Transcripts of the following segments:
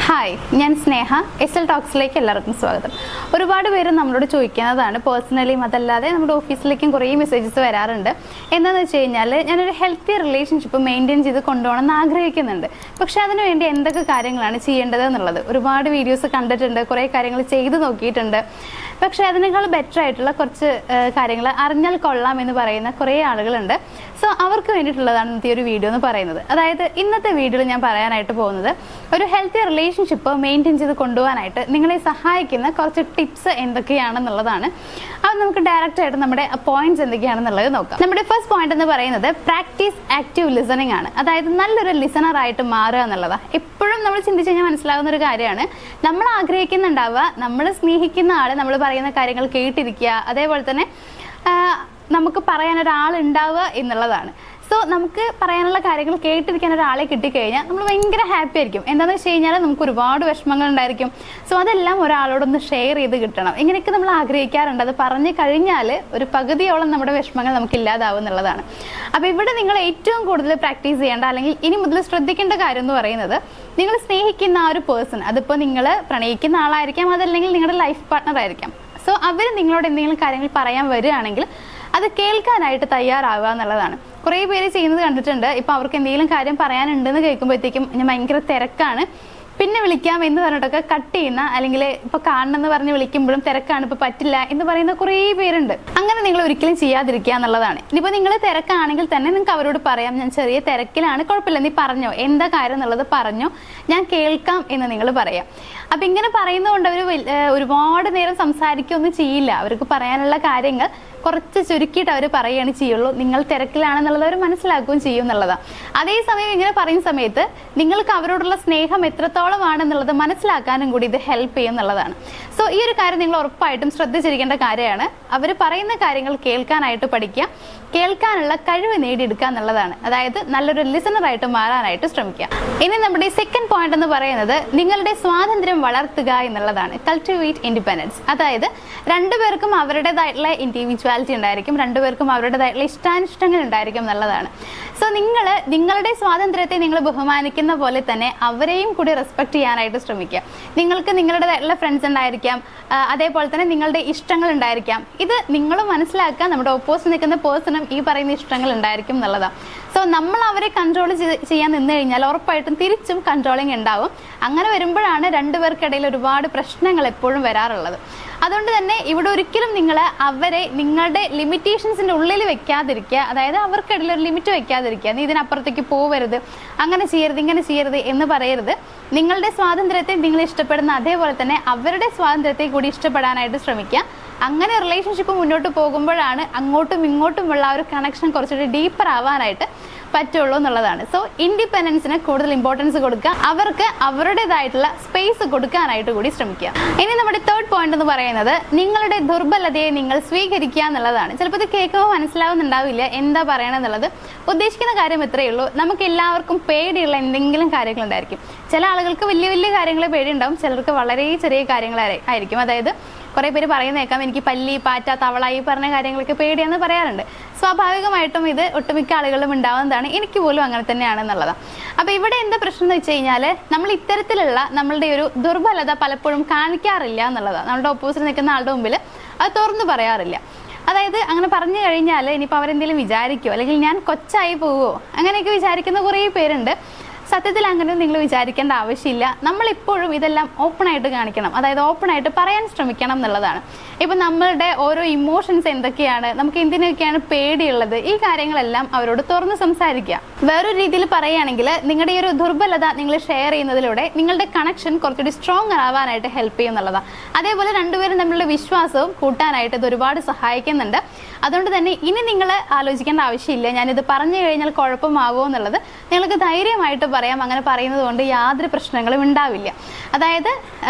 Hi, ഞാൻ സ്നേഹ. SL ടോക്സിലേക്ക് എല്ലാവർക്കും സ്വാഗതം. ഒരുപാട് പേര് നമ്മളോട് ചോദിക്കുന്നതാണ്, പേഴ്സണലിയും അതല്ലാതെ നമ്മുടെ ഓഫീസിലേക്കും കുറേ മെസ്സേജസ് വരാറുണ്ട്. എന്താണെന്ന് വെച്ച് കഴിഞ്ഞാൽ, ഞാനൊരു ഹെൽത്തി റിലേഷൻഷിപ്പ് മെയിൻറ്റെയിൻ ചെയ്ത് കൊണ്ടുപോകണം എന്ന് ആഗ്രഹിക്കുന്നുണ്ട്. പക്ഷെ അതിനുവേണ്ടി എന്തൊക്കെ കാര്യങ്ങളാണ് ചെയ്യേണ്ടത് എന്നുള്ളത് ഒരുപാട് വീഡിയോസ് കണ്ടിട്ടുണ്ട്, കുറേ കാര്യങ്ങൾ ചെയ്ത് നോക്കിയിട്ടുണ്ട്. പക്ഷേ അതിനേക്കാൾ ബെറ്റർ ആയിട്ടുള്ള കുറച്ച് കാര്യങ്ങൾ അറിഞ്ഞാൽ കൊള്ളാം എന്ന് പറയുന്ന കുറേ ആളുകളുണ്ട്. സോ അവർക്ക് വേണ്ടിയിട്ടുള്ളതാണ് ഇന്നത്തെ ഒരു വീഡിയോ എന്ന് പറയുന്നത്. അതായത് ഇന്നത്തെ വീഡിയോയിൽ ഞാൻ പറയാനായിട്ട് പോകുന്നത്, ഒരു ഹെൽത്തി റിലേഷൻഷിപ്പ് മെയിൻറ്റെയിൻ ചെയ്ത് കൊണ്ടുപോകാനായിട്ട് നിങ്ങളെ സഹായിക്കുന്ന കുറച്ച് ടിപ്സ് എന്തൊക്കെയാണെന്നുള്ളതാണ്. അത് നമുക്ക് ഡയറക്റ്റ് ആയിട്ട് നമ്മുടെ പോയിന്റ്സ് എന്തൊക്കെയാണെന്നുള്ളത് നോക്കാം. നമ്മുടെ ഫസ്റ്റ് പോയിന്റ് എന്ന് പറയുന്നത് പ്രാക്ടീസ് ആക്റ്റീവ് ലിസണിങ് ആണ്. അതായത് നല്ലൊരു ലിസണർ ആയിട്ട് മാറുക എന്നുള്ളതാണ്. എപ്പോഴും നമ്മൾ ചിന്തിച്ച് കഴിഞ്ഞാൽ മനസ്സിലാകുന്ന ഒരു കാര്യമാണ്, നമ്മൾ ആഗ്രഹിക്കുന്നുണ്ടാവുക നമ്മൾ സ്നേഹിക്കുന്ന ആള് നമ്മൾ പറയുന്ന കാര്യങ്ങൾ കേട്ടിരിക്കുക, അതേപോലെ തന്നെ നമുക്ക് പറയാൻ ഒരാളുണ്ടാവുക എന്നുള്ളതാണ്. സോ നമുക്ക് പറയാനുള്ള കാര്യങ്ങൾ കേട്ടിരിക്കാൻ ഒരാളെ കിട്ടിക്കഴിഞ്ഞാൽ നമ്മൾ ഭയങ്കര ഹാപ്പി ആയിരിക്കും. എന്താണെന്ന് വെച്ച് കഴിഞ്ഞാൽ നമുക്ക് ഒരുപാട് വിഷമങ്ങൾ ഉണ്ടായിരിക്കും. സോ അതെല്ലാം ഒരാളോടൊന്ന് ഷെയർ ചെയ്ത് കിട്ടണം. ഇങ്ങനെയൊക്കെ നമ്മൾ ആഗ്രഹിക്കാറുണ്ട്. അത് പറഞ്ഞു കഴിഞ്ഞാൽ ഒരു പകുതിയോളം നമ്മുടെ വിഷമങ്ങൾ നമുക്ക് ഇല്ലാതാവും എന്നുള്ളതാണ്. അപ്പോൾ ഇവിടെ നിങ്ങൾ ഏറ്റവും കൂടുതൽ പ്രാക്ടീസ് ചെയ്യേണ്ട, അല്ലെങ്കിൽ ഇനി മുതൽ ശ്രദ്ധിക്കേണ്ട കാര്യം എന്ന് പറയുന്നത്, നിങ്ങൾ സ്നേഹിക്കുന്ന ആ ഒരു പേഴ്സൺ, അതിപ്പോൾ നിങ്ങൾ പ്രണയിക്കുന്ന ആളായിരിക്കാം, അതല്ലെങ്കിൽ നിങ്ങളുടെ ലൈഫ് പാർട്ട്ണർ ആയിരിക്കാം. സോ അവർ നിങ്ങളോട് എന്തെങ്കിലും കാര്യങ്ങൾ പറയാൻ വരികയാണെങ്കിൽ അത് കേൾക്കാനായിട്ട് തയ്യാറാവുക എന്നുള്ളതാണ്. കുറേ പേര് ചെയ്യുന്നത് കണ്ടിട്ടുണ്ട്. ഇപ്പോൾ അവർക്ക് എന്തെങ്കിലും കാര്യം പറയാനുണ്ടെന്ന് കേൾക്കുമ്പോഴത്തേക്കും ഞാൻ ഭയങ്കര തിരക്കാണ്, പിന്നെ വിളിക്കാം എന്ന് പറഞ്ഞിട്ടൊക്കെ കട്ട് ചെയ്യുന്ന, അല്ലെങ്കിൽ ഇപ്പോൾ കാണണമെന്ന് പറഞ്ഞ് വിളിക്കുമ്പോഴും തിരക്കാണ്, ഇപ്പോൾ പറ്റില്ല എന്ന് പറയുന്ന കുറേ പേരുണ്ട്. അങ്ങനെ നിങ്ങൾ ഒരിക്കലും ചെയ്യാതിരിക്കുക എന്നുള്ളതാണ്. ഇനിയിപ്പോൾ നിങ്ങൾ തിരക്കാണെങ്കിൽ തന്നെ നിങ്ങൾക്ക് അവരോട് പറയാം, ഞാൻ ചെറിയ തിരക്കിലാണ്, കുഴപ്പമില്ല, നീ പറഞ്ഞോ, എന്താ കാര്യം എന്നുള്ളത് പറഞ്ഞോ, ഞാൻ കേൾക്കാം എന്ന് നിങ്ങൾ പറയാം. അപ്പം ഇങ്ങനെ പറയുന്നതുകൊണ്ട് അവർ ഒരുപാട് നേരം സംസാരിക്കുകയൊന്നും ചെയ്യില്ല. അവർക്ക് പറയാനുള്ള കാര്യങ്ങൾ കുറച്ച് ചുരുക്കിയിട്ട് അവർ പറയുകയാണ് ചെയ്യുള്ളൂ. നിങ്ങൾ തിരക്കിലാണെന്നുള്ളത് അവർ മനസ്സിലാക്കുകയും ചെയ്യും എന്നുള്ളതാണ്. അതേസമയം ഇങ്ങനെ പറയുന്ന സമയത്ത് നിങ്ങൾക്ക് അവരോടുള്ള സ്നേഹം എത്രത്തോളമാണെന്നുള്ളത് മനസ്സിലാക്കാനും കൂടി ഇത് ഹെൽപ്പ് ചെയ്യും എന്നുള്ളതാണ്. സോ ഈ ഒരു കാര്യം നിങ്ങൾ ഉറപ്പായിട്ടും ശ്രദ്ധിച്ചിരിക്കേണ്ട കാര്യമാണ്. അവർ പറയുന്ന കാര്യങ്ങൾ കേൾക്കാനായിട്ട് പഠിക്കുക, കേൾക്കാനുള്ള കഴിവ് നേടിയെടുക്കുക എന്നുള്ളതാണ്. അതായത് നല്ലൊരു ലിസണറായിട്ട് മാറാനായിട്ട് ശ്രമിക്കുക. ഇനി നമ്മുടെ സെക്കൻഡ് പോയിന്റ് എന്ന് പറയുന്നത്, നിങ്ങളുടെ സ്വാതന്ത്ര്യം വളർത്തുക എന്നുള്ളതാണ്. Cultivate independence. അതായത് രണ്ടുപേർക്കും അവരുടേതായിട്ടുള്ള ഇൻഡിവിജ്വാലിറ്റി ഉണ്ടായിരിക്കും, രണ്ടുപേർക്കും അവരുടേതായിട്ടുള്ള ഇഷ്ടാനിഷ്ടങ്ങൾ ഉണ്ടായിരിക്കും എന്നുള്ളതാണ്. സോ നിങ്ങളുടെ സ്വാതന്ത്ര്യത്തെ നിങ്ങൾ ബഹുമാനിക്കുന്ന പോലെ തന്നെ അവരെയും കൂടി റെസ്പെക്ട് ചെയ്യാനായിട്ട് ശ്രമിക്കുക. നിങ്ങൾക്ക് നിങ്ങളുടേതായിട്ടുള്ള ഫ്രണ്ട്സ് ഉണ്ടായിരിക്കാം, അതേപോലെ തന്നെ നിങ്ങളുടെ ഇഷ്ടങ്ങൾ ഉണ്ടായിരിക്കാം. ഇത് നിങ്ങൾ മനസ്സിലാക്കുക, നമ്മുടെ ഓപ്പോസിറ്റ് നിൽക്കുന്ന പേഴ്സണും ഈ പറയുന്ന ഇഷ്ടങ്ങൾ ഉണ്ടായിരിക്കും എന്നുള്ളതാണ്. സോ നമ്മൾ അവരെ കൺട്രോൾ ചെയ്യാൻ നിന്ന് കഴിഞ്ഞാൽ ഉറപ്പായിട്ടും തിരിച്ചും കൺട്രോളിങ് ഉണ്ടാവും. അങ്ങനെ വരുമ്പോഴാണ് രണ്ടുപേർക്കിടയിൽ ഒരുപാട് പ്രശ്നങ്ങൾ എപ്പോഴും വരാറുള്ളത്. അതുകൊണ്ട് തന്നെ ഇവിടെ ഒരിക്കലും നിങ്ങൾ അവരെ നിങ്ങളുടെ ലിമിറ്റേഷൻസിൻ്റെ ഉള്ളിൽ വെക്കാതിരിക്കുക. അതായത് അവർക്കിടയിൽ ഒരു ലിമിറ്റ് വെക്കാതിരിക്കുക. നീ ഇതിനപ്പുറത്തേക്ക് പോവരുത്, അങ്ങനെ ചെയ്യരുത്, ഇങ്ങനെ ചെയ്യരുത് എന്ന് പറയരുത്. നിങ്ങളുടെ സ്വാതന്ത്ര്യത്തെ നിങ്ങൾ ഇഷ്ടപ്പെടുന്ന അതേപോലെ തന്നെ അവരുടെ സ്വാതന്ത്ര്യത്തെ കൂടി ഇഷ്ടപ്പെടാനായിട്ട് ശ്രമിക്കുക. അങ്ങനെ റിലേഷൻഷിപ്പ് മുന്നോട്ട് പോകുമ്പോഴാണ് അങ്ങോട്ടും ഇങ്ങോട്ടുമുള്ള ഒരു കണക്ഷൻ കുറച്ചുകൂടി ഡീപ്പർ ആവാനായിട്ട് പറ്റുള്ളൂ എന്നുള്ളതാണ്. സോ ഇൻഡിപെൻഡൻസിന് കൂടുതൽ ഇമ്പോർട്ടൻസ് കൊടുക്കുക, അവർക്ക് അവരുടേതായിട്ടുള്ള സ്പേസ് കൊടുക്കാനായിട്ട് കൂടി ശ്രമിക്കുക. ഇനി നമ്മുടെ തേർഡ് പോയിന്റ് എന്ന് പറയുന്നത്, നിങ്ങളുടെ ദുർബലതയെ നിങ്ങൾ സ്വീകരിക്കുക എന്നുള്ളതാണ്. ചിലപ്പോൾ ഇത് കേൾക്കുമ്പോൾ മനസ്സിലാവുന്നുണ്ടാവില്ല എന്താ പറയണമെന്നുള്ളത്. ഉദ്ദേശിക്കുന്ന കാര്യം എത്രയേ ഉള്ളൂ, നമുക്ക് എല്ലാവർക്കും പേടിയുള്ള എന്തെങ്കിലും കാര്യങ്ങളുണ്ടായിരിക്കും. ചില ആളുകൾക്ക് വലിയ വലിയ കാര്യങ്ങളെ പേടിയുണ്ടാവും, ചിലർക്ക് വളരെ ചെറിയ കാര്യങ്ങളായിരിക്കും. അതായത് കുറേ പേര് പറയുന്നേക്കാം, എനിക്ക് പല്ലി, പാറ്റ, തവള ഈ പറഞ്ഞ കാര്യങ്ങളൊക്കെ പേടിയാന്ന് പറയാറുണ്ട്. സ്വാഭാവികമായിട്ടും ഇത് ഒട്ടുമിക്ക ആളുകളും ഉണ്ടാവുന്നതാണ്. എനിക്ക് പോലും അങ്ങനെ തന്നെയാണെന്നുള്ളതാണ്. അപ്പോൾ ഇവിടെ എന്താ പ്രശ്നം എന്ന് വെച്ച് കഴിഞ്ഞാൽ, നമ്മൾ ഇത്തരത്തിലുള്ള നമ്മളുടെ ഒരു ദുർബലത പലപ്പോഴും കാണിക്കാറില്ല എന്നുള്ളതാണ്. നമ്മുടെ ഓപ്പോസിറ്റ് നിൽക്കുന്ന ആളുടെ മുമ്പിൽ അത് തുറന്നു പറയാറില്ല. അതായത് അങ്ങനെ പറഞ്ഞു കഴിഞ്ഞാൽ ഇനിയിപ്പോൾ അവരെന്തെങ്കിലും വിചാരിക്കുമോ, അല്ലെങ്കിൽ ഞാൻ കൊച്ചായി പോവുമോ, അങ്ങനെയൊക്കെ വിചാരിക്കുന്ന കുറേ പേരുണ്ട്. സത്യത്തിൽ അങ്ങനെ നിങ്ങൾ വിചാരിക്കേണ്ട ആവശ്യമില്ല. നമ്മളിപ്പോഴും ഇതെല്ലാം ഓപ്പണായിട്ട് കാണിക്കണം, അതായത് ഓപ്പണായിട്ട് പറയാൻ ശ്രമിക്കണം എന്നുള്ളതാണ്. ഇപ്പം നമ്മളുടെ ഓരോ ഇമോഷൻസ് എന്തൊക്കെയാണ്, നമുക്ക് എന്തിനൊക്കെയാണ് പേടിയുള്ളത്, ഈ കാര്യങ്ങളെല്ലാം അവരോട് തുറന്ന് സംസാരിക്കുക. വേറൊരു രീതിയിൽ പറയുകയാണെങ്കിൽ, നിങ്ങളുടെ ഈ ഒരു ദുർബലത നിങ്ങൾ ഷെയർ ചെയ്യുന്നതിലൂടെ നിങ്ങളുടെ കണക്ഷൻ കുറച്ചുകൂടി സ്ട്രോങ് ആവാനായിട്ട് ഹെൽപ്പ് ചെയ്യും എന്നുള്ളതാണ്. അതേപോലെ രണ്ടുപേരും തമ്മിലുള്ള വിശ്വാസവും കൂട്ടാനായിട്ട് ഇത് ഒരുപാട് സഹായിക്കുന്നുണ്ട്. അതുകൊണ്ട് തന്നെ ഇനി നിങ്ങൾ ആലോചിക്കേണ്ട ആവശ്യമില്ല, ഞാനിത് പറഞ്ഞു കഴിഞ്ഞാൽ കുഴപ്പമാകുമോ എന്നുള്ളത്. നിങ്ങൾക്ക് ധൈര്യമായിട്ട് പറയാം, അങ്ങനെ പറയുന്നത് കൊണ്ട് യാതൊരു പ്രശ്നങ്ങളും ഉണ്ടാവില്ല. അതായത്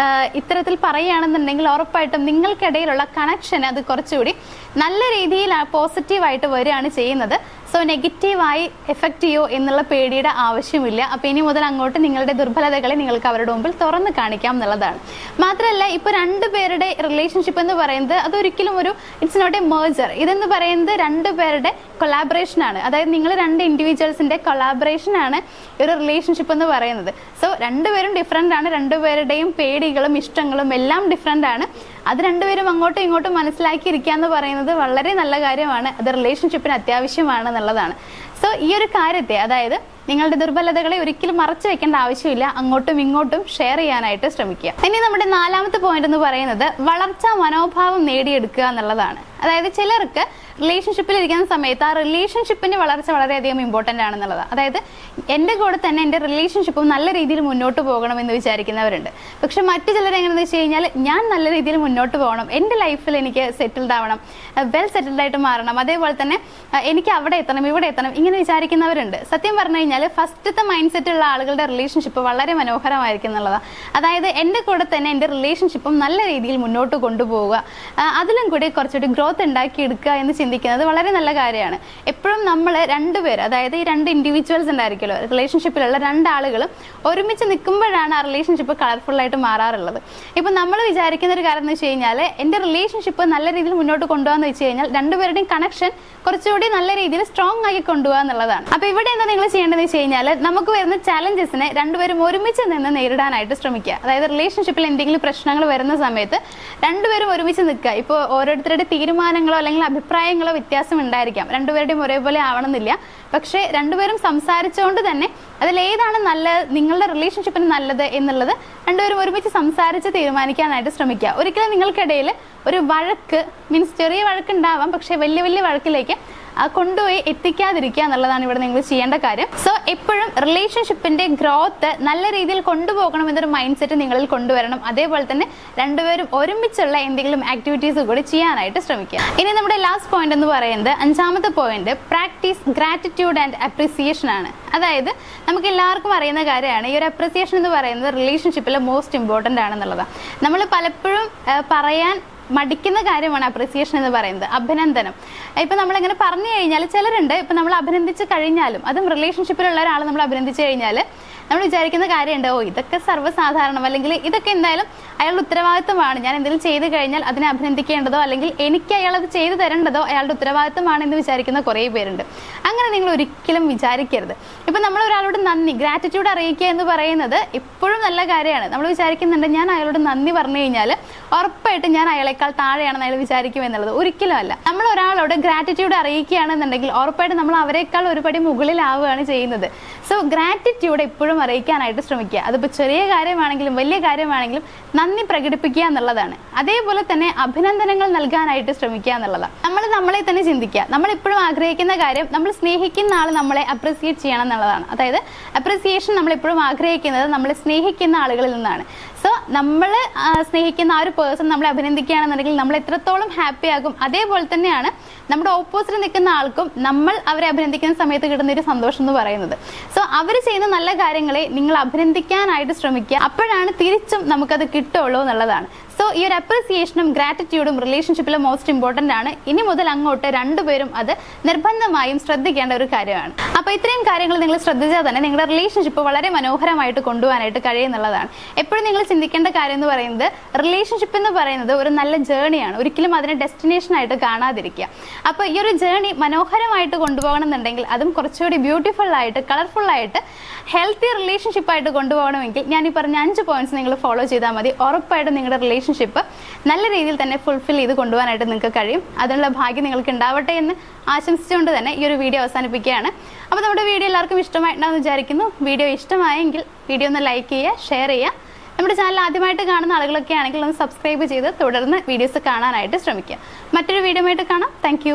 ഇത്തരത്തിൽ പറയുകയാണെന്നുണ്ടെങ്കിൽ ഉറപ്പായിട്ടും നിങ്ങൾക്കിടയിലുള്ള കണക്ഷൻ അത് കുറച്ചുകൂടി നല്ല രീതിയിൽ പോസിറ്റീവായിട്ട് വരികയാണ് ചെയ്യുന്നത്. സോ സോ നെഗറ്റീവായി എഫക്റ്റ് ചെയ്യോ എന്നുള്ള പേടിയുടെ ആവശ്യമില്ല. അപ്പോൾ ഇനി മുതൽ അങ്ങോട്ട് നിങ്ങളുടെ ദുർബലതകളെ നിങ്ങൾക്ക് അവരുടെ മുമ്പിൽ തുറന്ന് കാണിക്കാം എന്നുള്ളതാണ്. മാത്രമല്ല ഇപ്പോൾ രണ്ടുപേരുടെ റിലേഷൻഷിപ്പ് എന്ന് പറയുന്നത് അതൊരിക്കലും ഒരു ഇറ്റ്സ് നോട്ട് എ മേജർ. ഇതെന്ന് പറയുന്നത് രണ്ടുപേരുടെ കൊളാബറേഷനാണ്. അതായത് നിങ്ങൾ രണ്ട് ഇൻഡിവിജ്വൽസിൻ്റെ കൊളാബറേഷനാണ് ഒരു റിലേഷൻഷിപ്പ് എന്ന് പറയുന്നത്. സോ രണ്ടുപേരും ഡിഫറെൻ്റ് ആണ്. രണ്ടുപേരുടെയും പേടികളും ഇഷ്ടങ്ങളും എല്ലാം ഡിഫറെൻ്റ് ആണ്. അത് രണ്ടുപേരും അങ്ങോട്ടും ഇങ്ങോട്ടും മനസ്സിലാക്കിയിരിക്കുക എന്ന് പറയുന്നത് വളരെ നല്ല കാര്യമാണ്. അത് റിലേഷൻഷിപ്പിന് അത്യാവശ്യമാണ് എന്നുള്ളതാണ്. സോ ഈ ഒരു കാര്യത്തെ, അതായത് നിങ്ങളുടെ ദുർബലതകളെ ഒരിക്കലും മറച്ചു വെക്കേണ്ട ആവശ്യമില്ല. അങ്ങോട്ടും ഇങ്ങോട്ടും ഷെയർ ചെയ്യാനായിട്ട് ശ്രമിക്കുക. ഇനി നമ്മുടെ നാലാമത്തെ പോയിന്റ് എന്ന് പറയുന്നത് വളർച്ചാ മനോഭാവം നേടിയെടുക്കുക എന്നുള്ളതാണ്. അതായത് ചിലർക്ക് റിലേഷൻഷിപ്പിൽ ഇരിക്കുന്ന സമയത്ത് ആ റിലേഷൻഷിപ്പിന്റെ വളർച്ച വളരെയധികം ഇമ്പോർട്ടൻ്റ് ആണെന്നുള്ളതാണ്. അതായത് എൻ്റെ കൂടെ തന്നെ എൻ്റെ റിലേഷൻഷിപ്പും നല്ല രീതിയിൽ മുന്നോട്ട് പോകണമെന്ന് വിചാരിക്കുന്നവരുണ്ട്. പക്ഷെ മറ്റു ചിലർ എങ്ങനെയെന്ന് വെച്ച് കഴിഞ്ഞാൽ ഞാൻ നല്ല രീതിയിൽ മുന്നോട്ട് പോകണം, എൻ്റെ ലൈഫിൽ എനിക്ക് സെറ്റിൽഡ് ആവണം, വെൽ സെറ്റിൽഡ് ആയിട്ട് മാറണം, അതേപോലെ തന്നെ എനിക്ക് അവിടെ എത്തണം ഇവിടെ എത്തണം, ഇങ്ങനെ വിചാരിക്കുന്നവരുണ്ട്. സത്യം പറഞ്ഞു കഴിഞ്ഞാൽ ഫസ്റ്റത്തെ മൈൻഡ് സെറ്റ് ഉള്ള ആളുകളുടെ റിലേഷൻഷിപ്പ് വളരെ മനോഹരമായിരിക്കും എന്നുള്ളതാണ്. അതായത് എൻ്റെ കൂടെ തന്നെ എൻ്റെ റിലേഷൻഷിപ്പും നല്ല രീതിയിൽ മുന്നോട്ട് കൊണ്ടുപോവുക, അതിലും കൂടി കുറച്ചുകൂടി ഗ്രോത്ത് ഉണ്ടാക്കിയെടുക്കുക എന്ന് ചിന്തിക്കുന്നത് വളരെ നല്ല കാര്യമാണ്. എപ്പോഴും നമ്മൾ രണ്ടുപേർ, അതായത് ഈ രണ്ട് ഇൻഡിവിജ്വൽസ് ഉണ്ടായിരിക്കുമല്ലോ, റിലേഷൻഷിപ്പിലുള്ള രണ്ടാളുകളും ഒരുമിച്ച് നിൽക്കുമ്പോഴാണ് ആ റിലേഷൻഷിപ്പ് കളർഫുൾ ആയിട്ട് മാറാറുള്ളത്. ഇപ്പം നമ്മൾ വിചാരിക്കുന്ന ഒരു കാര്യം എന്ന് വെച്ച് കഴിഞ്ഞാൽ എൻ്റെ റിലേഷൻഷിപ്പ് നല്ല രീതിയിൽ മുന്നോട്ട് കൊണ്ടുപോകാന്ന് വെച്ച് കഴിഞ്ഞാൽ രണ്ടുപേരുടെയും കണക്ഷൻ കുറച്ചുകൂടി നല്ല രീതിയിൽ സ്ട്രോങ് ആക്കി കൊണ്ടുപോകുക എന്നുള്ളതാണ്. അപ്പോൾ ഇവിടെ എന്താ നിങ്ങൾ ചെയ്യേണ്ടതെന്ന് വെച്ച് കഴിഞ്ഞാൽ നമുക്ക് വരുന്ന ചാലഞ്ചസിനെ രണ്ടുപേരും ഒരുമിച്ച് നിന്ന് നേരിടാനായിട്ട് ശ്രമിക്കുക. അതായത് റിലേഷൻഷിപ്പിൽ എന്തെങ്കിലും പ്രശ്നങ്ങൾ വരുന്ന സമയത്ത് രണ്ടുപേരും ഒരുമിച്ച് നിൽക്കുക. ഇപ്പോൾ ഓരോരുത്തരുടെ തീരുമാനങ്ങളോ അല്ലെങ്കിൽ അഭിപ്രായങ്ങളോ വ്യത്യാസം ഉണ്ടായിരിക്കാം, രണ്ടുപേരുടെയും ഒരേപോലെ ആവണമെന്നില്ല. പക്ഷേ രണ്ടുപേരും സംസാരിച്ചുകൊണ്ട് തന്നെ അതിലേതാണ് നല്ലത്, നിങ്ങളുടെ റിലേഷൻഷിപ്പിന് നല്ലത് എന്നുള്ളത് രണ്ടുപേരും ഒരുമിച്ച് സംസാരിച്ച് തീരുമാനിക്കാനായിട്ട് ശ്രമിക്കുക. ഒരിക്കലും നിങ്ങൾക്കിടയിൽ ഒരു വഴക്ക്, മീൻസ് ചെറിയ വഴക്കുണ്ടാവാം, പക്ഷേ വലിയ വലിയ വഴക്കിലേക്ക് കൊണ്ടുപോയി എത്തിക്കാതിരിക്കുക എന്നുള്ളതാണ് ഇവിടെ നിങ്ങൾ ചെയ്യേണ്ട കാര്യം. സോ എപ്പോഴും റിലേഷൻഷിപ്പിന്റെ ഗ്രോത്ത് നല്ല രീതിയിൽ കൊണ്ടുപോകണം എന്നൊരു മൈൻഡ് സെറ്റ് നിങ്ങളിൽ കൊണ്ടുവരണം. അതേപോലെ തന്നെ രണ്ടുപേരും ഒരുമിച്ചുള്ള എന്തെങ്കിലും ആക്ടിവിറ്റീസ് കൂടി ചെയ്യാനായിട്ട് ശ്രമിക്കുക. ഇനി നമ്മുടെ ലാസ്റ്റ് പോയിന്റ് എന്ന് പറയുന്നത്, അഞ്ചാമത്തെ point, practice gratitude and appreciation ആണ്. അതായത് നമുക്ക് എല്ലാവർക്കും അറിയുന്ന കാര്യമാണ്, ഈ ഒരു അപ്രിസിയേഷൻ എന്ന് പറയുന്നത് റിലേഷൻഷിപ്പിൽ മോസ്റ്റ് ഇമ്പോർട്ടൻ്റ് ആണെന്നുള്ളതാണ്. നമ്മൾ പലപ്പോഴും പറയാൻ മടിക്കുന്ന കാര്യമാണ് അപ്രിസിയേഷൻ എന്ന് പറയുന്നത്, അഭിനന്ദനം. ഇപ്പം നമ്മളിങ്ങനെ പറഞ്ഞു കഴിഞ്ഞാൽ ചിലരുണ്ട്, ഇപ്പം നമ്മൾ അഭിനന്ദിച്ച് കഴിഞ്ഞാലും, അതും റിലേഷൻഷിപ്പിലുള്ള ഒരാൾ നമ്മൾ അഭിനന്ദിച്ച് കഴിഞ്ഞാൽ നമ്മൾ വിചാരിക്കുന്ന കാര്യമുണ്ട്, ഓ ഇതൊക്കെ സർവ്വസാധാരണം, അല്ലെങ്കിൽ ഇതൊക്കെ എന്തായാലും അയാളുടെ ഉത്തരവാദിത്തമാണ്, ഞാൻ എന്തെങ്കിലും ചെയ്ത് കഴിഞ്ഞാൽ അതിനെ അഭിനന്ദിക്കേണ്ടതോ അല്ലെങ്കിൽ എനിക്ക് അയാളത് ചെയ്തു തരേണ്ടതോ അയാളുടെ ഉത്തരവാദിത്തമാണ് എന്ന് വിചാരിക്കുന്ന കുറേ പേരുണ്ട്. അങ്ങനെ നിങ്ങൾ ഒരിക്കലും വിചാരിക്കരുത്. ഇപ്പം നമ്മൾ ഒരാളോട് നന്ദി, ഗ്രാറ്റിറ്റ്യൂഡ് അറിയിക്കുക എന്ന് പറയുന്നത് എപ്പോഴും നല്ല കാര്യമാണ്. നമ്മൾ വിചാരിക്കുന്നുണ്ട് ഞാൻ അയാളോട് നന്ദി പറഞ്ഞു കഴിഞ്ഞാൽ ഉറപ്പായിട്ടും ഞാൻ അയാളെക്കാൾ താഴെയാണെന്ന് അയാൾ വിചാരിക്കും എന്നുള്ളത് ഒരിക്കലും അല്ല. നമ്മൾ ഒരാളോട് ഗ്രാറ്റിറ്റ്യൂഡ് അറിയിക്കുകയാണെന്നുണ്ടെങ്കിൽ ഉറപ്പായിട്ടും നമ്മൾ അവരെക്കാൾ ഒരുപടി മുകളിലാവുകയാണ് ചെയ്യുന്നത്. സോ ഗ്രാറ്റിറ്റ്യൂഡ് എപ്പോഴും അറിയിക്കാനായിട്ട് ശ്രമിക്കുക. അതിപ്പോൾ ചെറിയ കാര്യമാണെങ്കിലും വലിയ കാര്യമാണെങ്കിലും നന്ദി പ്രകടിപ്പിക്കുക എന്നുള്ളതാണ്. അതേപോലെ തന്നെ അഭിനന്ദനങ്ങൾ നൽകാനായിട്ട് ശ്രമിക്കുക എന്നുള്ളതാണ്. നമ്മൾ നമ്മളെ തന്നെ ചിന്തിക്കുക. നമ്മളിപ്പോഴും ആഗ്രഹിക്കുന്ന കാര്യം, നമ്മൾ സ്നേഹിക്കുന്ന ആൾ നമ്മളെ അപ്രിസിയേറ്റ് ചെയ്യണം എന്നുള്ളതാണ്. അതായത് അപ്രിസിയേഷൻ നമ്മളെപ്പോഴും ആഗ്രഹിക്കുന്നത് നമ്മൾ സ്നേഹിക്കുന്ന ആളുകളിൽ നിന്നാണ്. സോ നമ്മൾ സ്നേഹിക്കുന്ന ആ ഒരു പേഴ്സൺ നമ്മളെ അഭിനന്ദിക്കുകയാണെന്നുണ്ടെങ്കിൽ നമ്മൾ എത്രത്തോളം ഹാപ്പി ആകും, അതേപോലെ തന്നെയാണ് നമ്മുടെ ഓപ്പോസിറ്റ് നിൽക്കുന്ന ആൾക്കും നമ്മൾ അവരെ അഭിനന്ദിക്കുന്ന സമയത്ത് കിട്ടുന്ന ഒരു സന്തോഷം എന്ന് പറയുന്നത്. സോ അവർ ചെയ്യുന്ന നല്ല കാര്യങ്ങളെ നിങ്ങൾ അഭിനന്ദിക്കാനായിട്ട് ശ്രമിക്കുക. അപ്പോഴാണ് തിരിച്ചും നമുക്കത് കിട്ടുള്ളൂ എന്നുള്ളതാണ്. സോ ഈ ഒരു അപ്രിസിയേഷനും ഗ്രാറ്റിറ്റ്യൂഡും റിലേഷൻഷിപ്പിൽ മോസ്റ്റ് ഇമ്പോർട്ടൻ്റ് ആണ്. ഇനി മുതൽ അങ്ങോട്ട് രണ്ടുപേരും അത് നിർബന്ധമായും ശ്രദ്ധിക്കേണ്ട ഒരു കാര്യമാണ്. അപ്പോൾ ഇത്രയും കാര്യങ്ങൾ നിങ്ങൾ ശ്രദ്ധിച്ചാൽ തന്നെ നിങ്ങളുടെ റിലേഷൻഷിപ്പ് വളരെ മനോഹരമായിട്ട് കൊണ്ടുപോകാനായിട്ട് കഴിയുന്നുള്ളതാണ്. എപ്പോഴും നിങ്ങൾ ചിന്തിക്കേണ്ട കാര്യം എന്ന് പറയുന്നത്, റിലേഷൻഷിപ്പ് എന്ന് പറയുന്നത് ഒരു നല്ല ജേണിയാണ്. ഒരിക്കലും അതിനെ ഡെസ്റ്റിനേഷനായിട്ട് കാണാതിരിക്കുക. അപ്പോൾ ഈ ഒരു ജേണി മനോഹരമായിട്ട് കൊണ്ടുപോകണം എന്നുണ്ടെങ്കിൽ, അതും കുറച്ചുകൂടി ബ്യൂട്ടിഫുൾ ആയിട്ട് കളർഫുൾ ആയിട്ട് ഹെൽത്തി റിലേഷൻഷിപ്പായിട്ട് കൊണ്ടുപോകണമെങ്കിൽ ഞാൻ ഈ പറഞ്ഞ 5 പോയിന്റ്സ് നിങ്ങൾ ഫോളോ ചെയ്താൽ മതി. ഉറപ്പായിട്ടും നിങ്ങളുടെ റിലേഷൻഷിപ്പ് നല്ല രീതിയിൽ തന്നെ ഫുൾഫിൽ ചെയ്ത് കൊണ്ടുപോകാനായിട്ട് നിങ്ങൾക്ക് കഴിയും. അതിനുള്ള ഭാഗ്യം നിങ്ങൾക്ക് ഉണ്ടാവട്ടെ എന്ന് ആശംസിച്ചുകൊണ്ട് തന്നെ ഈ ഒരു വീഡിയോ അവസാനിപ്പിക്കുകയാണ്. അപ്പോൾ നമ്മുടെ വീഡിയോ എല്ലാവർക്കും ഇഷ്ടമായിട്ടുണ്ടാകുമെന്ന് വിചാരിക്കുന്നു. വീഡിയോ ഇഷ്ടമായെങ്കിൽ വീഡിയോ ഒന്ന് ലൈക്ക് ചെയ്യുക, ഷെയർ ചെയ്യുക. നമ്മുടെ ചാനൽ ആദ്യമായിട്ട് കാണുന്ന ആളുകളൊക്കെ ആണെങ്കിൽ ഒന്ന് സബ്സ്ക്രൈബ് ചെയ്ത് തുടർന്ന് വീഡിയോസ് കാണാനായിട്ട് ശ്രമിക്കുക. മറ്റൊരു വീഡിയോ ആയിട്ട് കാണാം. താങ്ക്